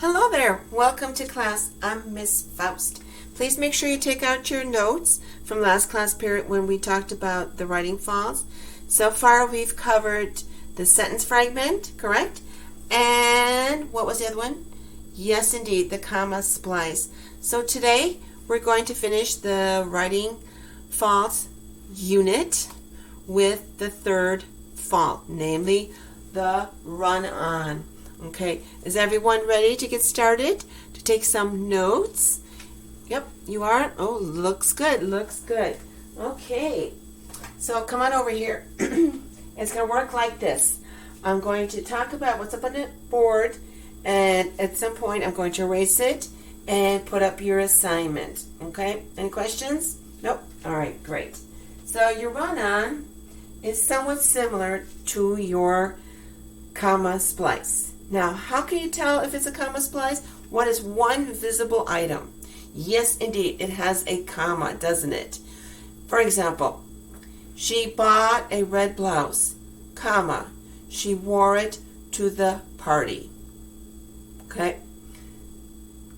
Hello there. Welcome to class. I'm Miss Faust. Please make sure you take out your notes from last class period when we talked about the writing faults. So far we've covered the sentence fragment, correct? And what was the other one? Yes, indeed, the comma splice. So today we're going to finish the writing fault unit with the third fault, namely the run-on. Okay, is everyone ready to get started? To take some notes? Yep, you are? Oh, looks good, looks good. Okay, so come on over here. It's going to work like this. I'm going to talk about what's up on the board, and at some point I'm going to erase it and put up your assignment. Okay, any questions? Nope? All right, great. So your run-on is somewhat similar to your comma splice. Now, how can you tell if it's a comma splice? What is one visible item? Yes, indeed, it has a comma, doesn't it? For example, she bought a red blouse, comma, she wore it to the party. Okay?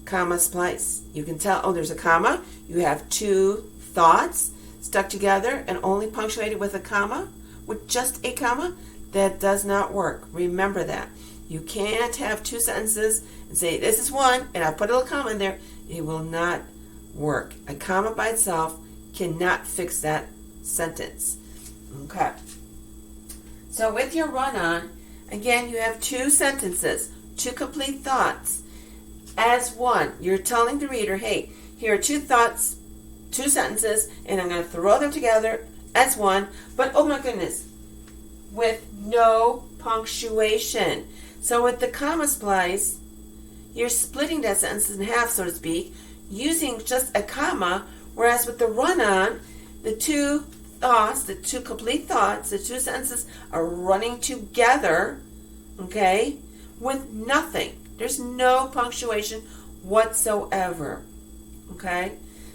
Comma splice. You can tell, oh, there's a comma. You have two thoughts stuck together and only punctuated with a comma, with just a comma. That does not work. Remember that. You can't have two sentences and say, this is one, and I put a little comma in there. It will not work. A comma by itself cannot fix that sentence. Okay. So with your run-on, again, you have two sentences, two complete thoughts as one. You're telling the reader, hey, here are two thoughts, two sentences, and I'm going to throw them together as one, but oh my goodness, with no punctuation. So with the comma splice, you're splitting that sentence in half, so to speak, using just a comma, whereas with the run-on, the two thoughts, the two complete thoughts, the two sentences are running together, okay, with nothing. There's no punctuation whatsoever, okay?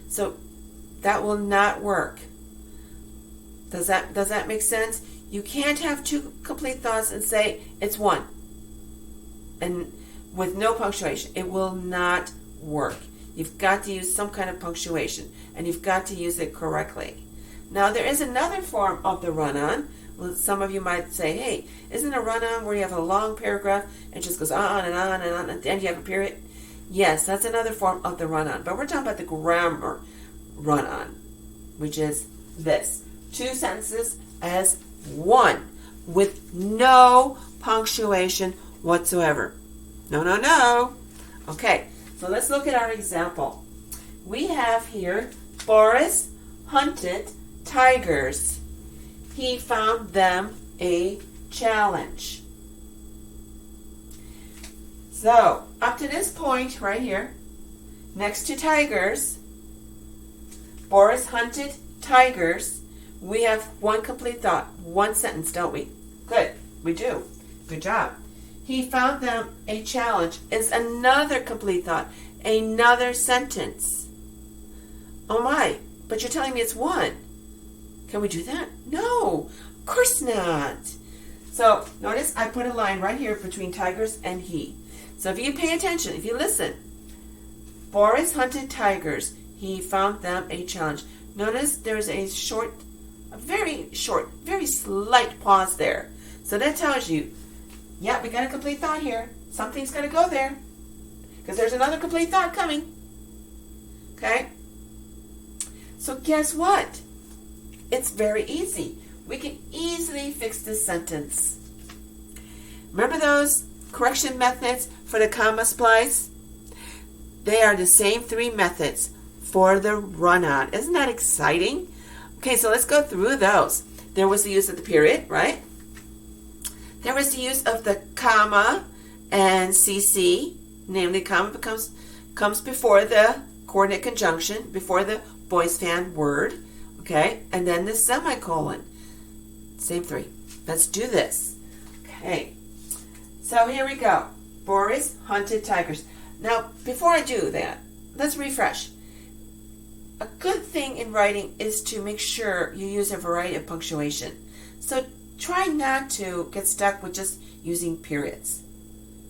So that will not work. Does that make sense? You can't have two complete thoughts and say it's one. And with no punctuation, it will not work. You've got to use some kind of punctuation, and you've got to use it correctly. Now, there is another form of the run-on. Well, some of you might say, hey, isn't a run-on where you have a long paragraph and it just goes on and on and on, and then you have a period? Yes, that's another form of the run-on. But we're talking about the grammar run-on, which is this. Two sentences as one with no punctuation whatsoever. No. Okay, so let's look at our example. We have here, Boris hunted tigers. He found them a challenge. So, up to this point right here, next to tigers, Boris hunted tigers, we have one complete thought, one sentence, don't we? Good, we do. Good job. He found them a challenge is another complete thought, another sentence. Oh my, but you're telling me it's one. Can we do that? No, of course not. So notice I put a line right here between tigers and he. So if you pay attention, if you listen, Boris hunted tigers. He found them a challenge. Notice there's a very short, very slight pause there. So that tells you, yeah, we got a complete thought here. Something's going to go there. Because there's another complete thought coming. Okay? So guess what? It's very easy. We can easily fix this sentence. Remember those correction methods for the comma splice? They are the same three methods for the run-on. Isn't that exciting? Okay, so let's go through those. There was the use of the period, right? There was the use of the comma and CC, namely comma comes before the coordinate conjunction, before the voice fan word, okay? And then the semicolon. Same three. Let's do this. Okay. So here we go. Boris hunted tigers. Now, before I do that, let's refresh. A good thing in writing is to make sure you use a variety of punctuation. So try not to get stuck with just using periods.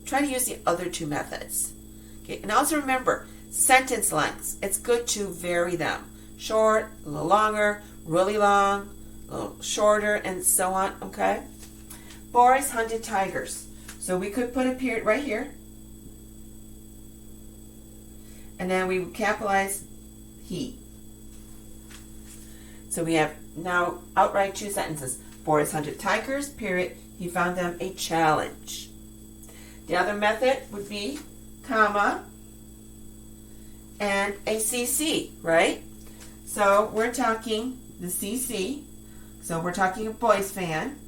Try to use the other two methods. Okay, and also remember, sentence lengths. It's good to vary them. Short, a little longer, really long, a little shorter, and so on, okay? Boris hunted tigers. So we could put a period right here. And then we would capitalize he. So we have now outright two sentences. Boris hunted tigers, period. He found them a challenge. The other method would be comma and a CC, right? So we're talking the CC. So we're talking a boys fan.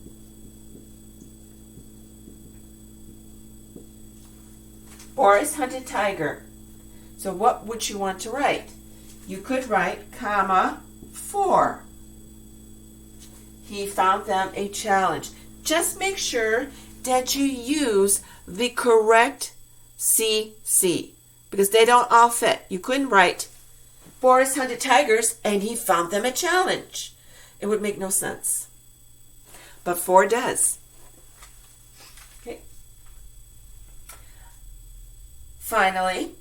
Boris hunted tiger. So what would you want to write? You could write comma 4. He found them a challenge. Just make sure that you use the correct CC because they don't all fit. You couldn't write Boris hunted tigers and he found them a challenge. It would make no sense. But 4 does. Okay. Finally,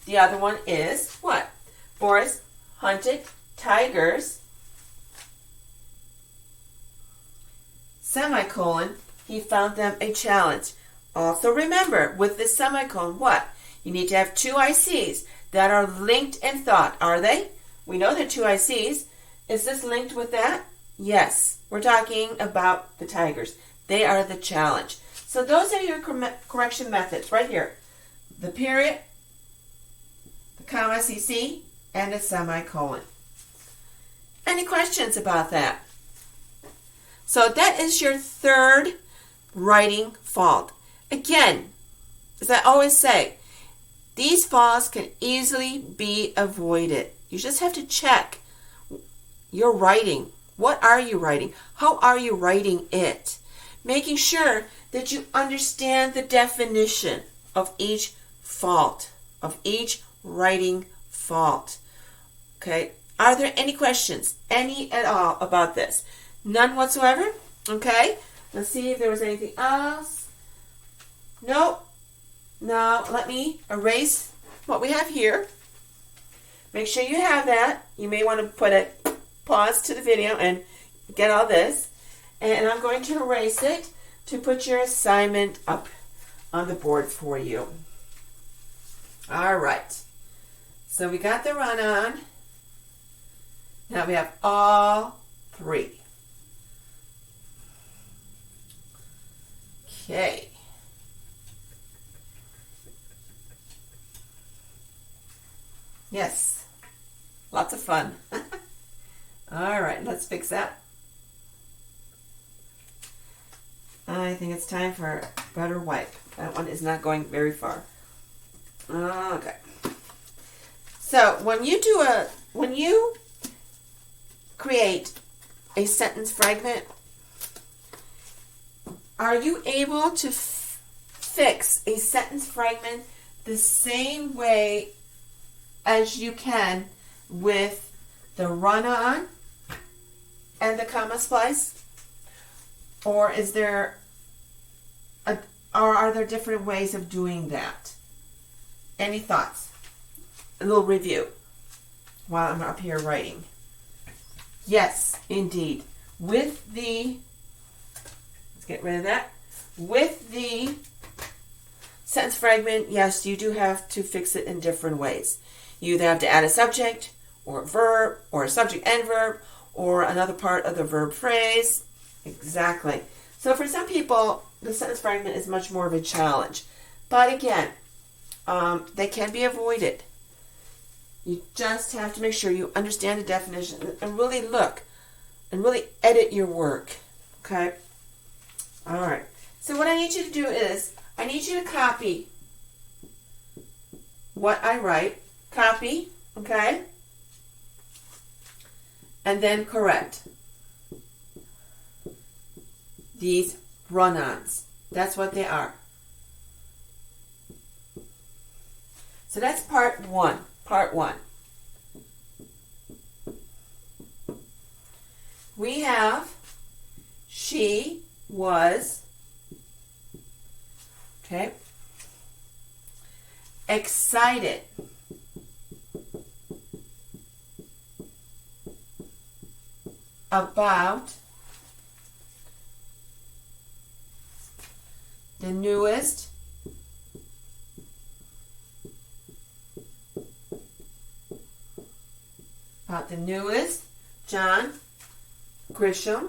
the other one is what? Boris hunted tigers, semicolon, he found them a challenge. Also remember, with this semicolon, what? You need to have 2 ICs that are linked in thought. Are they? We know they're 2 ICs. Is this linked with that? Yes. We're talking about the tigers. They are the challenge. So those are your correction methods right here. The period, the comma CC, and a semicolon. Any questions about that? So that is your third writing fault. Again, as I always say, these faults can easily be avoided. You just have to check your writing. What are you writing? How are you writing it? Making sure that you understand the definition of each fault, of each writing fault. Okay? Are there any questions? Any at all about this? None whatsoever? Okay? Let's see if there was anything else. Nope. Now, let me erase what we have here. Make sure you have that. You may want to put a pause to the video and get all this. And I'm going to erase it to put your assignment up on the board for you. All right. So we got the run-on. Now we have all 3. Okay. Yes. Lots of fun. All right, let's fix that. I think it's time for a better wipe. That one is not going very far. Okay. So when you create a sentence fragment, are you able to fix a sentence fragment the same way as you can with the run-on and the comma splice? Or is there or are there different ways of doing that? Any thoughts? A little review while I'm up here writing. Yes, indeed. With the, let's get rid of that. With the sentence fragment, yes, you do have to fix it in different ways. You either have to add a subject or a verb or a subject and verb or another part of the verb phrase. Exactly. So for some people, the sentence fragment is much more of a challenge. But again, they can be avoided. You just have to make sure you understand the definition and really look and really edit your work. Okay? All right. So what I need you to do is, I need you to copy what I write. Copy, okay? And then correct these run-ons. That's what they are. So that's part 1. Part 1. We have she was, okay, excited about the newest John Grisham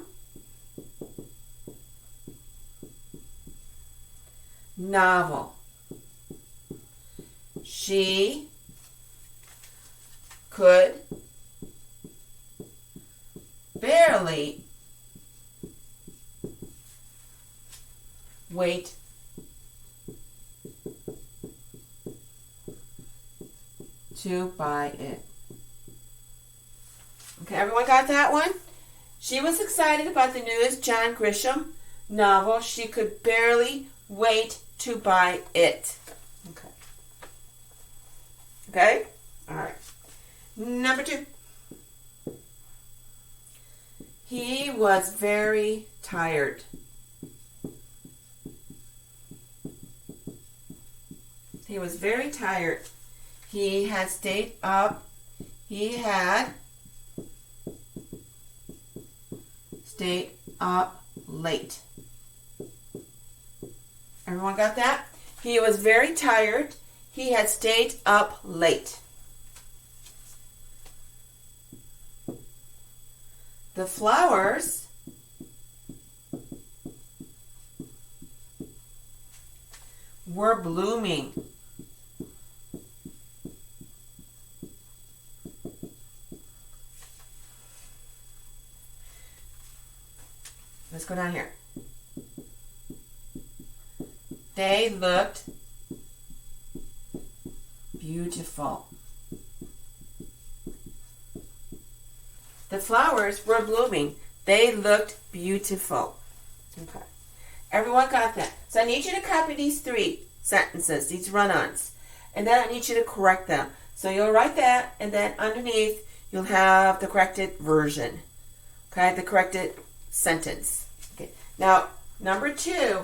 novel. She could barely wait to buy it. Okay, everyone got that one? She was excited about the newest John Grisham novel. She could barely wait to buy it. Okay. Okay? All right. Number 2. He was very tired. He was very tired. He had stayed up. He had stayed up late. Everyone got that? He was very tired. He had stayed up late. The flowers were blooming. Let's go down here. They looked beautiful. The flowers were blooming. They looked beautiful. Okay. Everyone got that? So I need you to copy these 3 sentences, these run-ons. And then I need you to correct them. So you'll write that, and then underneath you'll have the corrected version. Okay, the corrected sentence. Okay. Now, number 2,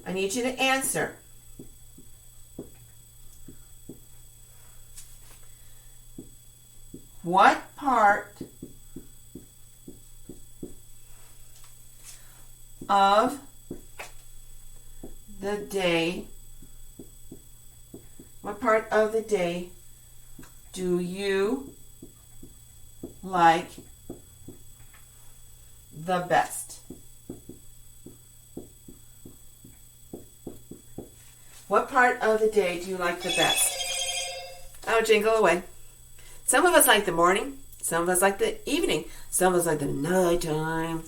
I need you to answer. What part of the day do you like the best? What part of the day do you like the best? Oh, jingle away. Some of us like the morning. Some of us like the evening. Some of us like the nighttime,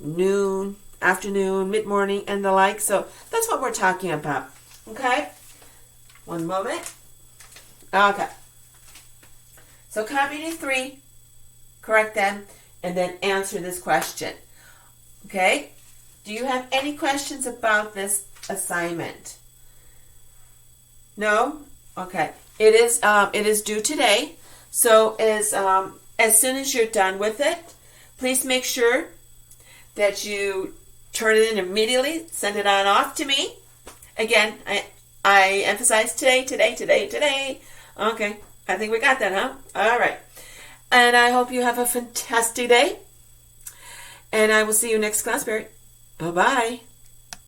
noon, afternoon, mid-morning, and the like. So that's what we're talking about. Okay? One moment. Okay. So copy these 3, correct them, and then answer this question. Okay? Do you have any questions about this assignment? No? Okay. It is due today. So as soon as you're done with it, please make sure that you turn it in immediately. Send it on off to me. Again, I emphasize today. Okay. I think we got that, huh? All right. And I hope you have a fantastic day. And I will see you next class period. Bye-bye.